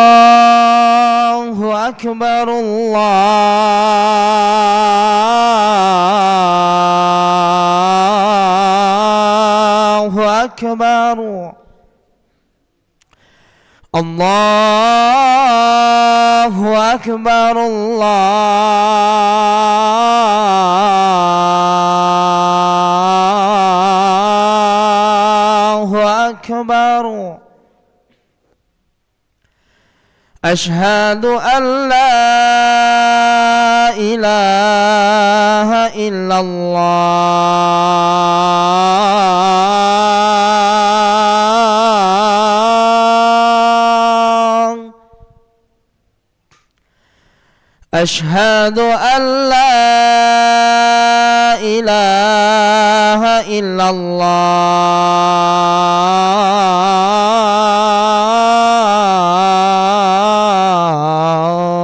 الله أكبر الله أكبر الله أكبر الله أكبر أشهد أن لا إله إلا الله أشهد أن لا إله إلا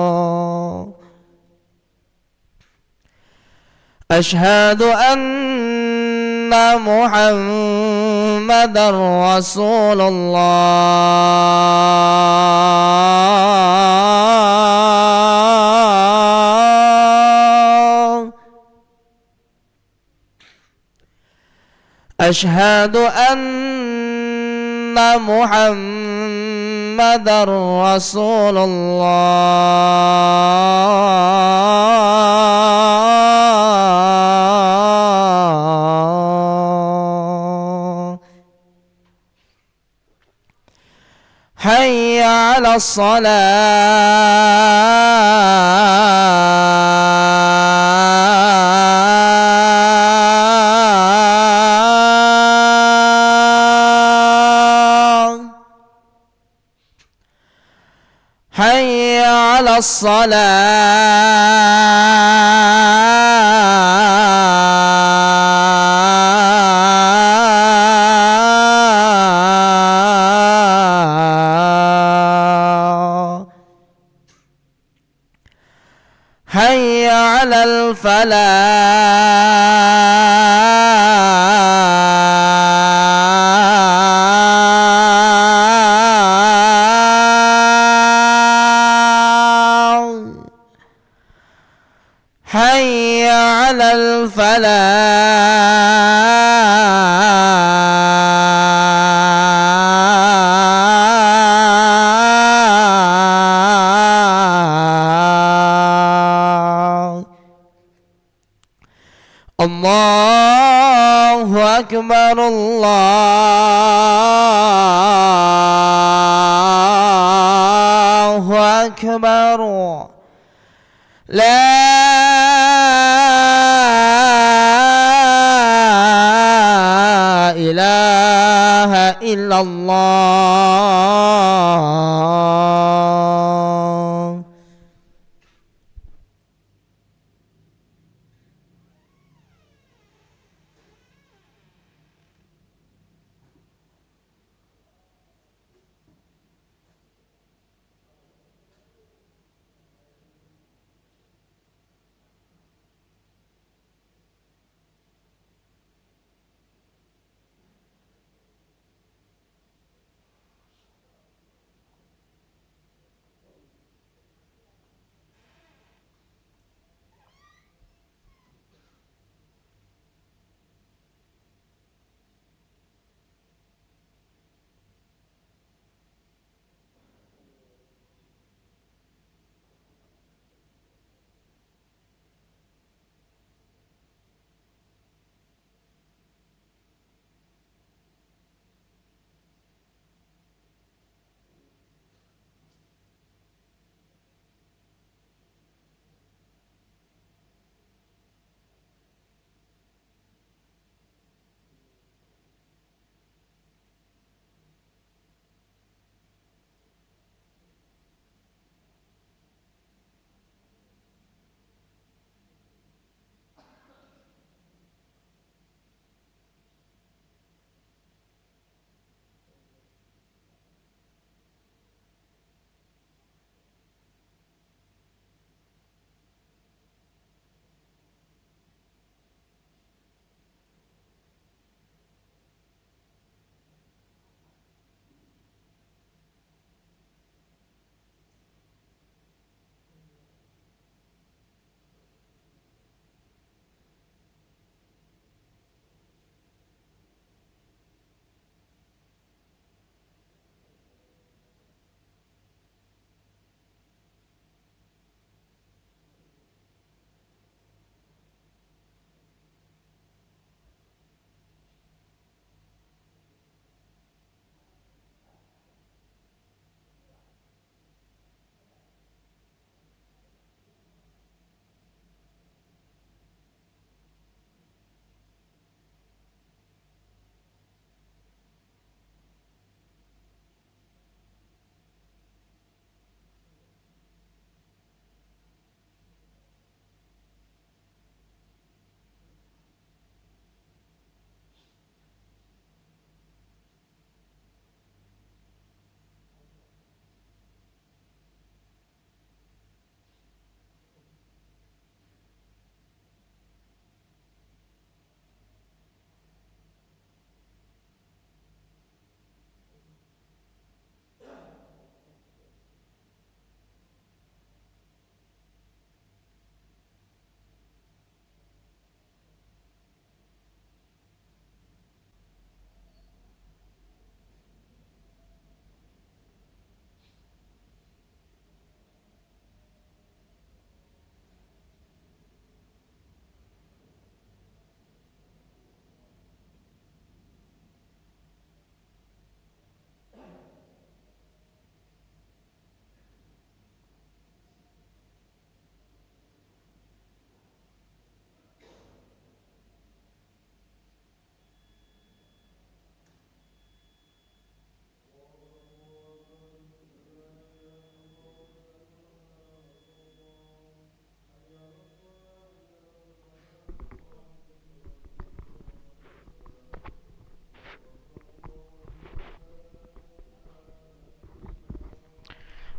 الله أشهد أن محمدا رسول الله أشهد أن محمدا رسول الله حي على الصلاة حي على الصلاة حي على الفلاح حي على الفلاح الله أكبر الله أكبر لا إله إلا الله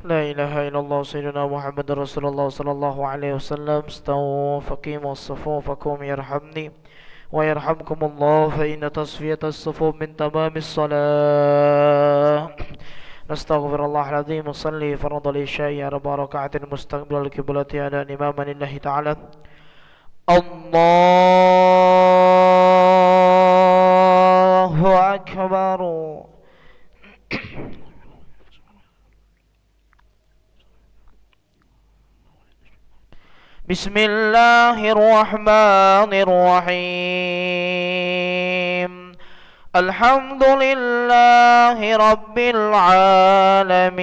لا إله إلا الله سيدنا محمد رسول الله صلى الله عليه وسلم. استووا فقيموا صفوفكم يرحمني ويرحمكم الله، فإن تصفية الصفوف من تمام الصلاة. نستغفر الله العظيم وصلي فرض العشاء 4 ركعات مستقبل القبلة على إماما لله تعالى. الله أكبر. بسم الله الرحمن الرحيم. الحمد لله رب العالمين،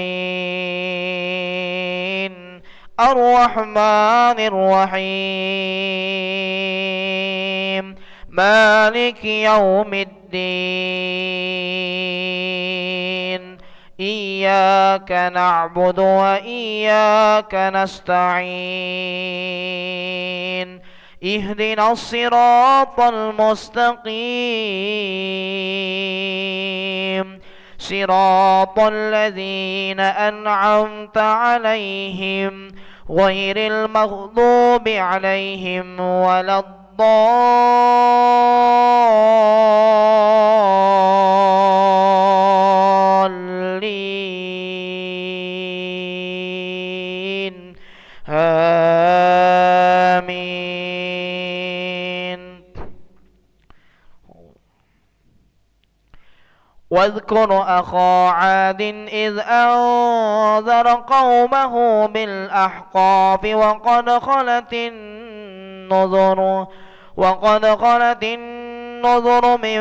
الرحمن الرحيم، مالك يوم الدين. إياك نعبد وإياك نستعين. اهدنا الصراط المستقيم، صراط الذين أنعمت عليهم غير المغضوب عليهم ولا الضالين. آمين. واذكر أخا عاد إذ أنذر قومه بالأحقاف وقد خلت النذر من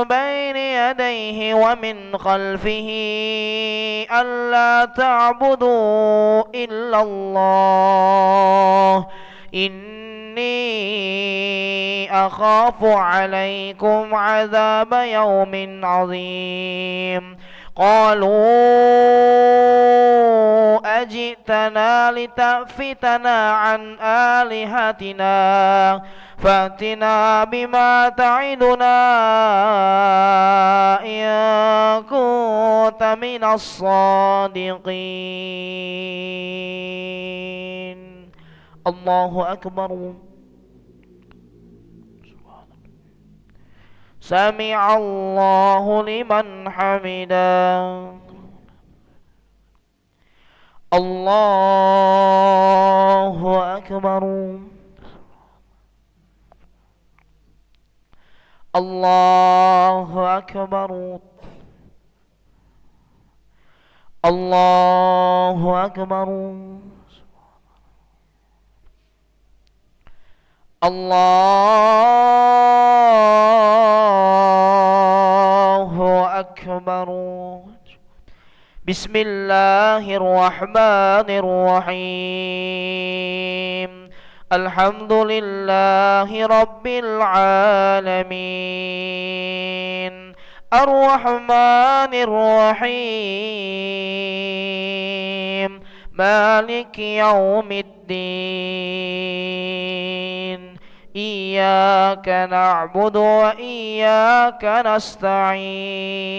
بين يديه ومن خلفه ألا تعبدوا إلا الله إني أخاف عليكم عذاب يوم عظيم. قالوا أجئتنا لتأفتنا عن آلهتنا فأتنا بما تعدنا إن كنت من الصادقين. الله أكبر. سمع الله لمن حمده. الله أكبر. الله أكبر. الله أكبر. الله أكبر. بسم الله الرحمن الرحيم. الحمد لله رب العالمين، الرحمن الرحيم، مالك يوم الدين. إياك نعبد وإياك نستعين.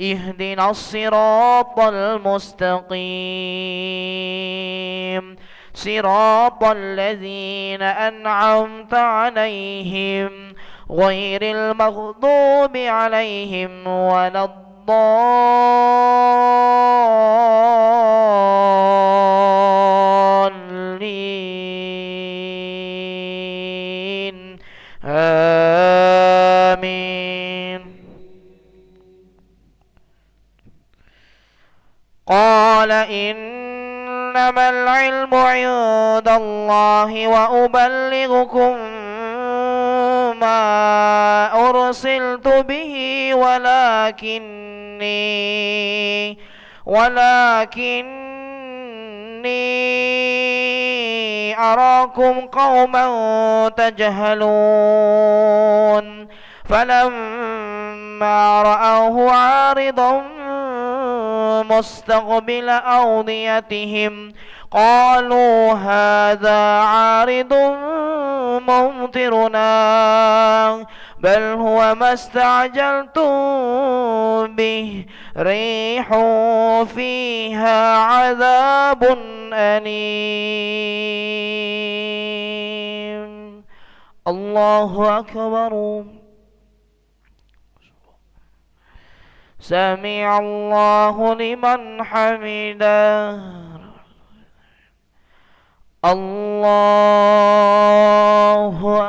اهدنا الصراط المستقيم، صراط الذين أنعمت عليهم غير المغضوب عليهم ولا الضالين. آمين. قال إنما العلم عند الله وأبلغكم ما أرسلت به ولكني أراكم قوما تجهلون. فلما رأوه عارضا مستقبل أوديتهم قالوا هذا عارض ممطرنا بل هو ما استعجلتم به ريح فيها عذاب أليم. الله أكبر. سمع الله لمن حمده. الله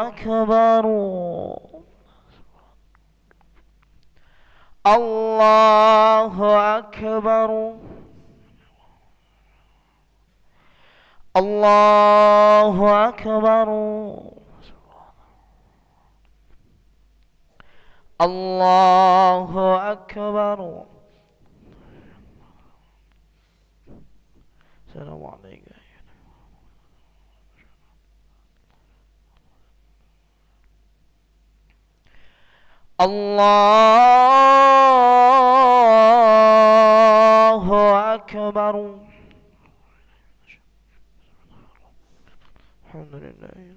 أكبر. الله أكبر. الله أكبر. الله أكبر. السلام عليكم. الله أكبر. الحمد لله.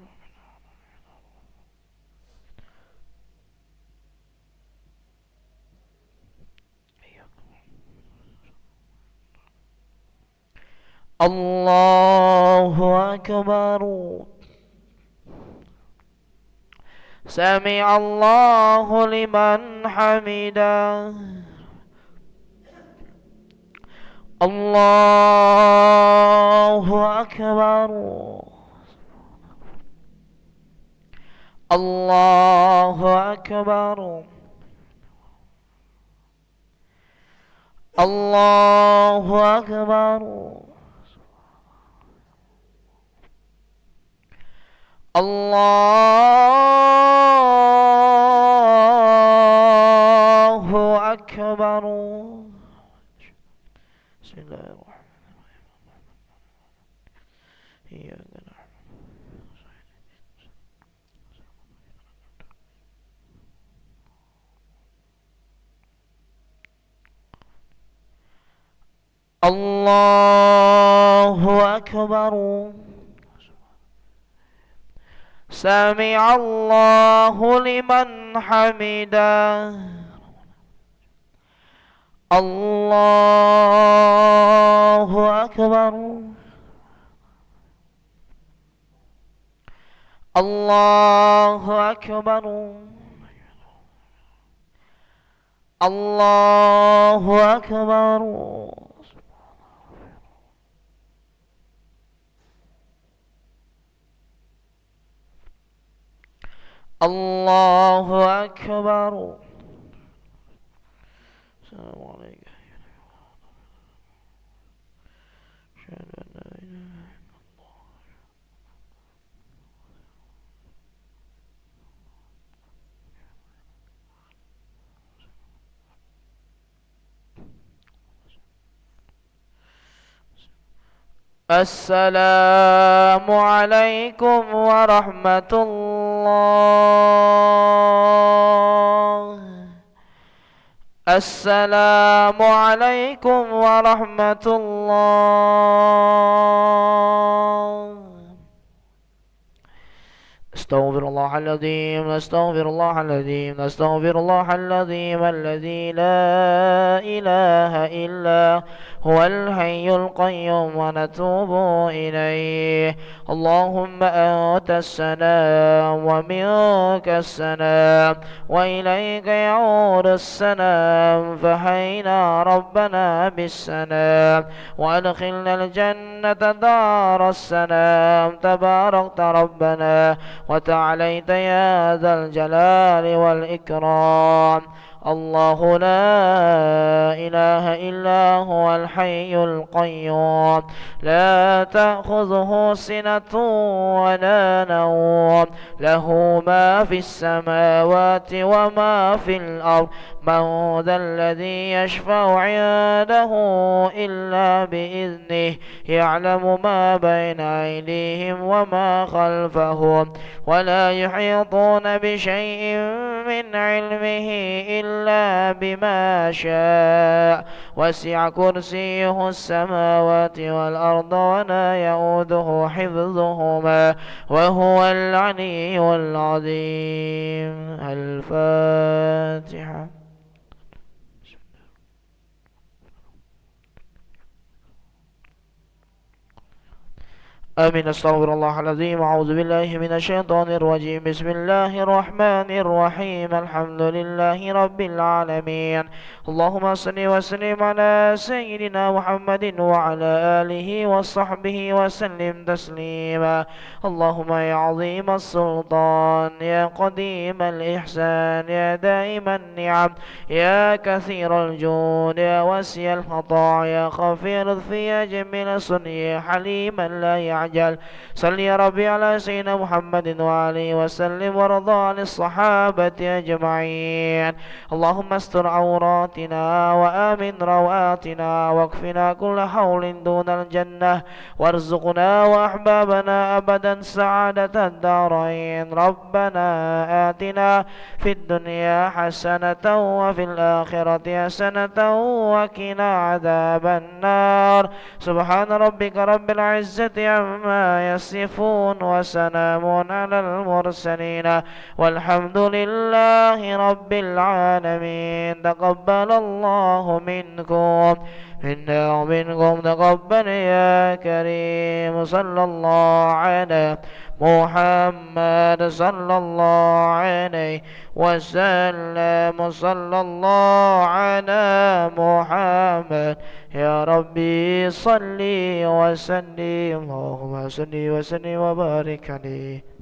الله أكبر. سمع الله لمن حمده. الله أكبر. الله أكبر. الله أكبر. الله أكبر. بسم الله الرحمن الرحيم. الله أكبر. سمع الله لمن حمده. الله أكبر. الله أكبر. الله أكبر. الله أكبر. السلام عليكم. أشهد أن لا إله إلا الله. السلام عليكم ورحمة الله. السلام عليكم ورحمة الله. استغفر الله العظيم. استغفر الله العظيم. استغفر الله العظيم الذي لا إله إلا هو الحي القيوم ونتوب إليه. اللهم أنت السلام ومنك السلام وإليك يعود السلام. فحينا ربنا بالسلام وأدخلنا الجنة دار السلام. تباركت ربنا وتعاليت يا ذا الجلال والإكرام. الله لا إله إلا هو الحي القيوم لا تأخذه سنة ولا نوم. له ما في السماوات وما في الأرض. من ذا الذي يشفع عنده إلا بإذنه. يعلم ما بين أيديهم وما خلفهم ولا يحيطون بشيء من علمه إلا بما شاء. وسع كرسيه السماوات والأرض ولا يؤوده حفظهما وهو العلي العظيم. الفاتحة. آمين. أستغفر الله العظيم. أعوذ بالله من الشيطان الرجيم. بسم الله الرحمن الرحيم. الحمد لله رب العالمين. اللهم صل وسلم على سيدنا محمد وعلى آله وصحبه وسلم تسليما. اللهم يا عظيم السلطان، يا قديم الإحسان، يا دائم النعم، يا كثير الجود، يا واسع الخطا، يا خفير الذي، يا جميل الصنع، يا حليما لا يعجل. صل يا ربي على سيدنا محمد وعليه وسلم، وارض عن الصحابة أجمعين. اللهم استر عوراتنا وآمن روآتنا، واكفنا كل حول دون الجنة، وارزقنا وأحبابنا أبدا سعادة الدارين. ربنا آتنا في الدنيا حسنة وفي الآخرة حسنة وقنا عذاب النار. سبحان ربك رب العزة عما يصفون، وسلام على المرسلين، والحمد لله رب العالمين. تقبل الله منكم منا ومنكم، تقبل يا كريم. صلى الله على محمد، صلى الله عليه وسلم، صلى الله على محمد. يا ربي صل وسلم، اللهم صل وسلم وبارك عليه.